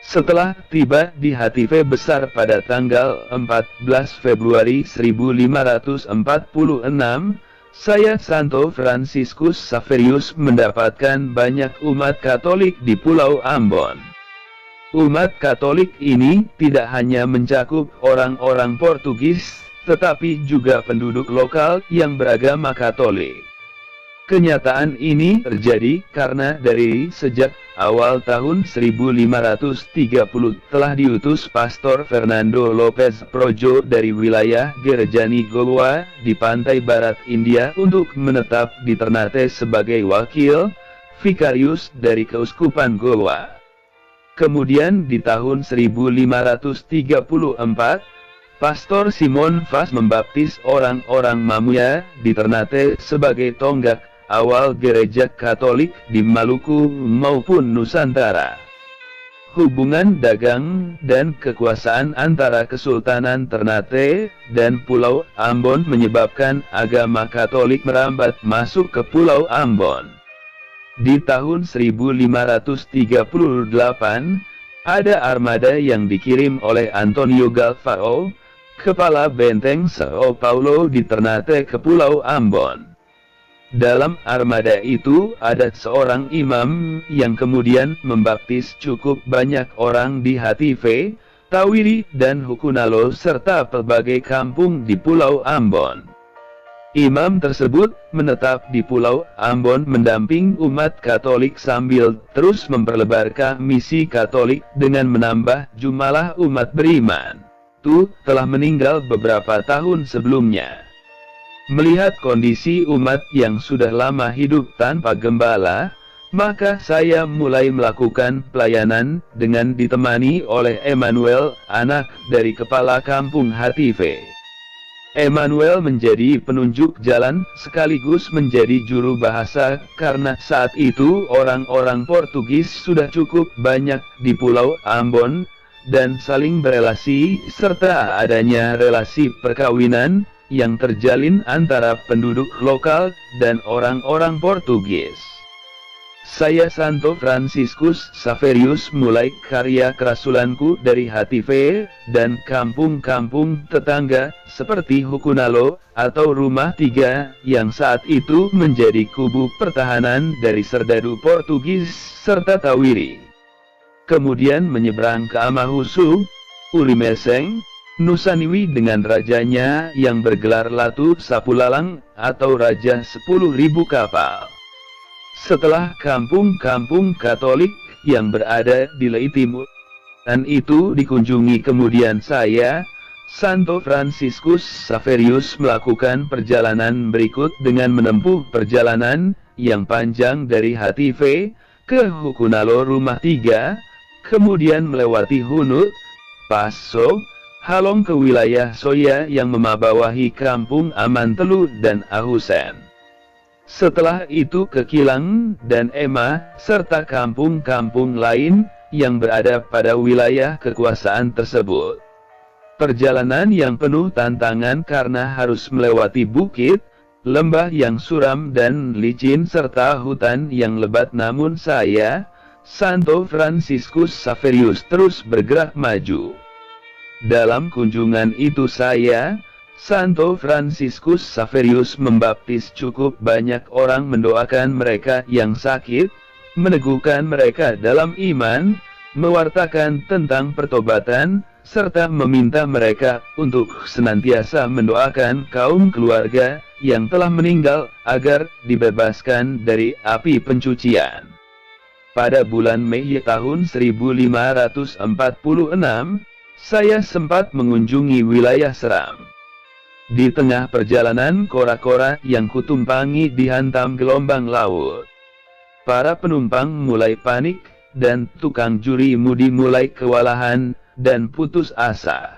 Setelah tiba di Hatife besar pada tanggal 14 Februari 1546, saya Santo Fransiskus Xaverius mendapatkan banyak umat Katolik di Pulau Ambon. Umat Katolik ini tidak hanya mencakup orang-orang Portugis, tetapi juga penduduk lokal yang beragama Katolik. Kenyataan ini terjadi karena dari sejak awal tahun 1530 telah diutus Pastor Fernando Lopez Projo dari wilayah Gerejani Goa di pantai barat India untuk menetap di Ternate sebagai wakil vikarius dari Keuskupan Goa. Kemudian di tahun 1534, Pastor Simon Vaz membaptis orang-orang Mamuya di Ternate sebagai tonggak awal gereja Katolik di Maluku maupun Nusantara. Hubungan dagang dan kekuasaan antara Kesultanan Ternate dan Pulau Ambon menyebabkan agama Katolik merambat masuk ke Pulau Ambon. Di tahun 1538, ada armada yang dikirim oleh Antonio Galvao, kepala benteng Sao Paulo di Ternate ke Pulau Ambon. Dalam armada itu ada seorang imam yang kemudian membaptis cukup banyak orang di Hatife, Tawiri dan Hukunalo serta berbagai kampung di Pulau Ambon. Imam tersebut menetap di Pulau Ambon mendamping umat Katolik sambil terus memperlebarkan misi Katolik dengan menambah jumlah umat beriman. Telah meninggal beberapa tahun sebelumnya. Melihat kondisi umat yang sudah lama hidup tanpa gembala, maka saya mulai melakukan pelayanan dengan ditemani oleh Emmanuel, anak dari kepala kampung Hatife. Emmanuel menjadi penunjuk jalan sekaligus menjadi juru bahasa karena saat itu orang-orang Portugis sudah cukup banyak di Pulau Ambon dan saling berelasi serta adanya relasi perkawinan yang terjalin antara penduduk lokal dan orang-orang Portugis. Saya Santo Fransiskus Xaverius mulai karya kerasulanku dari Hatife dan kampung-kampung tetangga seperti Hukunalo atau Rumah Tiga yang saat itu menjadi kubu pertahanan dari serdadu Portugis serta Tawiri. Kemudian menyeberang ke Amahusu, Ulimeseng, Nusaniwi dengan rajanya yang bergelar Latu Sapulalang atau Raja 10.000 kapal. Setelah kampung-kampung Katolik yang berada di Lei Timur dan itu dikunjungi, kemudian saya, Santo Fransiskus Xaverius melakukan perjalanan berikut dengan menempuh perjalanan yang panjang dari Hatife ke Hukunalo Rumah Tiga, kemudian melewati Hunut, Paso, Halong ke wilayah Soya yang memabawahi kampung Amantelu dan Ahusen. Setelah itu ke Kilang dan Ema, serta kampung-kampung lain yang berada pada wilayah kekuasaan tersebut. Perjalanan yang penuh tantangan karena harus melewati bukit, lembah yang suram dan licin serta hutan yang lebat, namun saya, Santo Fransiskus Xaverius terus bergerak maju. Dalam kunjungan itu saya, Santo Fransiskus Xaverius membaptis cukup banyak orang, mendoakan mereka yang sakit, meneguhkan mereka dalam iman, mewartakan tentang pertobatan, serta meminta mereka untuk senantiasa mendoakan kaum keluarga yang telah meninggal agar dibebaskan dari api pencucian. Pada bulan Mei tahun 1546, saya sempat mengunjungi wilayah Seram. Di tengah perjalanan kora-kora yang kutumpangi dihantam gelombang laut. Para penumpang mulai panik, dan tukang juri mudi mulai kewalahan dan putus asa.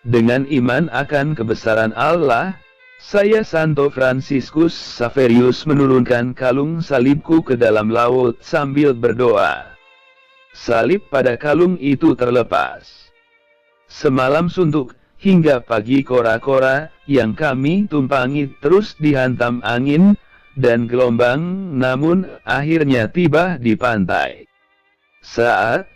Dengan iman akan kebesaran Allah, saya Santo Fransiskus Xaverius menurunkan kalung salibku ke dalam laut sambil berdoa. Salib pada kalung itu terlepas. Semalam suntuk, hingga pagi kora-kora yang kami tumpangi terus dihantam angin dan gelombang, namun akhirnya tiba di pantai. Saat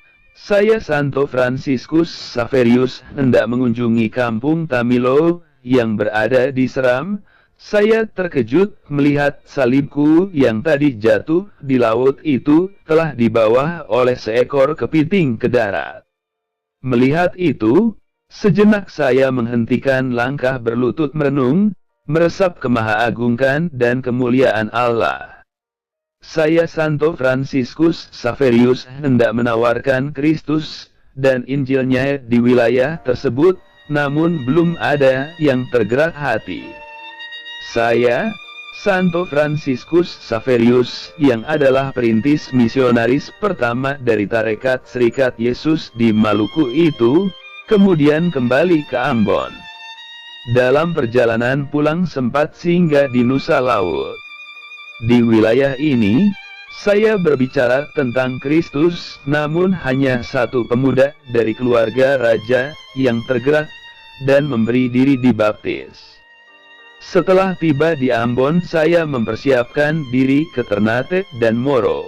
Saya Santo Fransiskus Xaverius hendak mengunjungi kampung Tamilo yang berada di Seram. Saya terkejut melihat salibku yang tadi jatuh di laut itu telah dibawa oleh seekor kepiting ke darat. Melihat itu, sejenak saya menghentikan langkah berlutut merenung, meresap kemahaagungkan dan kemuliaan Allah. Saya Santo Fransiskus Xaverius hendak menawarkan Kristus dan Injilnya di wilayah tersebut, namun belum ada yang tergerak hati. Saya, Santo Fransiskus Xaverius, yang adalah perintis misionaris pertama dari Tarekat Serikat Yesus di Maluku itu, kemudian kembali ke Ambon. Dalam perjalanan pulang sempat singgah di Nusa Laut. Di wilayah ini, saya berbicara tentang Kristus, namun hanya satu pemuda dari keluarga raja yang tergerak dan memberi diri dibaptis. Setelah tiba di Ambon, saya mempersiapkan diri ke Ternate dan Moro.